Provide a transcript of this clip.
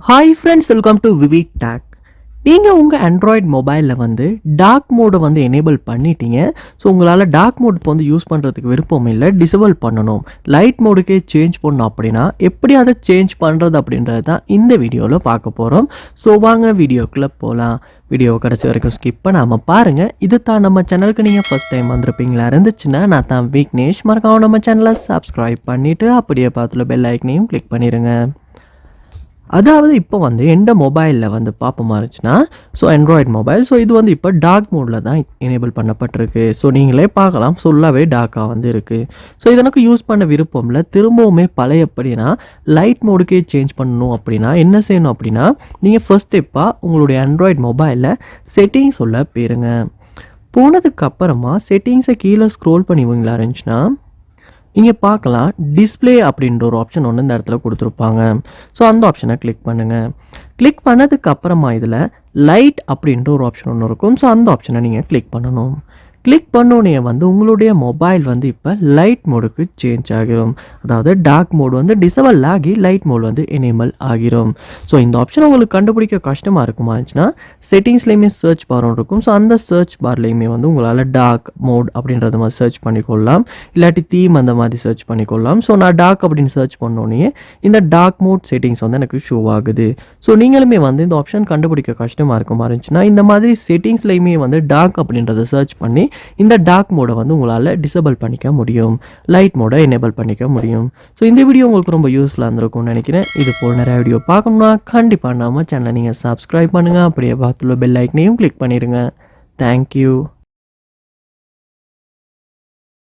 Hi friends, welcome to VividTech. நீங்கள் உங்கள் Android மொபைலில் வந்து டார்க் மோடை வந்து எனேபிள் பண்ணிட்டீங்க. ஸோ உங்களால் டார்க் மோட் இப்போ வந்து யூஸ் பண்ணுறதுக்கு விருப்பம் இல்லை, டிசேபிள் பண்ணணும். லைட் மோடுக்கே சேஞ்ச் பண்ணணும் அப்படின்னா எப்படி அதை சேஞ்ச் பண்ணுறது அப்படின்றது தான் இந்த வீடியோவில் பார்க்க போகிறோம். ஸோ வாங்க வீடியோக்குள்ளே போகலாம். வீடியோ கடைசி வரைக்கும் ஸ்கிப் பண்ணாமல் பாருங்கள். இது தான் நம்ம சேனலுக்கு நீங்கள் ஃபஸ்ட் டைம் வந்திருப்பீங்களா இருந்துச்சுன்னா நான் தான் விக்னேஷ். மறக்காம நம்ம சேனலை சப்ஸ்கிரைப் பண்ணிவிட்டு அப்படியே பார்த்துல பெல் ஐக்கனையும் கிளிக் பண்ணிடுங்க. அதாவது இப்போ வந்து எந்த மொபைலில் வந்து பார்ப்போமா இருந்துச்சுன்னா, ஸோ ஆண்ட்ராய்டு மொபைல். ஸோ இது வந்து இப்போ டார்க் மோடில் தான் எனேபிள் பண்ணப்பட்டிருக்கு. ஸோ நீங்களே பார்க்கலாம், ஃபுல்லாகவே டார்க்காக வந்து இருக்குது. ஸோ இதற்கு யூஸ் பண்ண விருப்பம் இல்லை. திரும்பவுமே பழையபடினா லைட் மோடுக்கே சேஞ்ச் பண்ணணும் அப்படின்னா என்ன செய்யணும் அப்படின்னா, நீங்கள் ஃபர்ஸ்ட் ஸ்டெப்பாக உங்களுடைய ஆண்ட்ராய்டு மொபைலில் செட்டிங்ஸ் உள்ள போயிருங்க. போனதுக்கு அப்புறமா செட்டிங்ஸை கீழே ஸ்க்ரோல் பண்ணிவிங்களா இருந்துச்சுன்னா இங்கே பார்க்கலாம், டிஸ்பிளே அப்படின்ற ஒரு ஆப்ஷன் ஒன்று இந்த இடத்துல கொடுத்துருப்பாங்க. ஸோ அந்த ஆப்ஷனை கிளிக் பண்ணுங்கள். கிளிக் பண்ணதுக்கு அப்புறமா இதில் லைட் அப்படின்ற ஒரு ஆப்ஷன் ஒன்று இருக்கும். ஸோ அந்த ஆப்ஷனை நீங்கள் கிளிக் பண்ணணும். கிளிக் பண்ணோடனே வந்து உங்களுடைய மொபைல் வந்து இப்போ லைட் மோடுக்கு சேஞ்ச் ஆகிரும். அதாவது டார்க் மோடு வந்து டிசேபிள் ஆகி லைட் மோடு வந்து எனேபிள் ஆகிரும். ஸோ இந்த ஆப்ஷன் உங்களுக்கு கண்டுபிடிக்க கஷ்டமாக இருக்குமா இருந்துச்சுன்னா செட்டிங்ஸ்லேயுமே சர்ச் பார் இருக்கும். ஸோ அந்த சர்ச் பார்லேயுமே வந்து உங்களால் டார்க் மோட் அப்படின்றத மாதிரி சர்ச் பண்ணிக்கொள்ளலாம், இல்லாட்டி தீம் அந்த மாதிரி சர்ச் பண்ணிக்கொள்ளலாம். ஸோ நான் டார்க் அப்படின்னு சர்ச் பண்ணோன்னே இந்த டார்க் மோட் செட்டிங்ஸ் வந்து எனக்கு ஷோ ஆகுது. ஸோ நீங்களுமே வந்து இந்த ஆப்ஷன் கண்டுபிடிக்க கஷ்டமாக இருக்குமா இருந்துச்சுன்னா இந்த மாதிரி செட்டிங்ஸ்லேயுமே வந்து டார்க் அப்படின்றத சர்ச் பண்ணி இந்த டார்க் மோடை வந்து உங்களால் டிசேபிள் பண்ணிக்க முடியும், லைட் மோடை எனேபிள் பண்ணிக்க முடியும். ஸோ இந்த வீடியோ உங்களுக்கு ரொம்ப யூஸ்ஃபுல்லாக இருந்திருக்கும்னு நினைக்கிறேன். இது போல் நிறைய வீடியோ பார்க்கணும்னா கண்டிப்பாக நம்ம சேனலை நீங்கள் சப்ஸ்கிரைப் பண்ணுங்கள். அப்படியே பார்த்துள்ள பெல் ஐக்கனையும் கிளிக் பண்ணிடுங்க. தேங்க்யூ.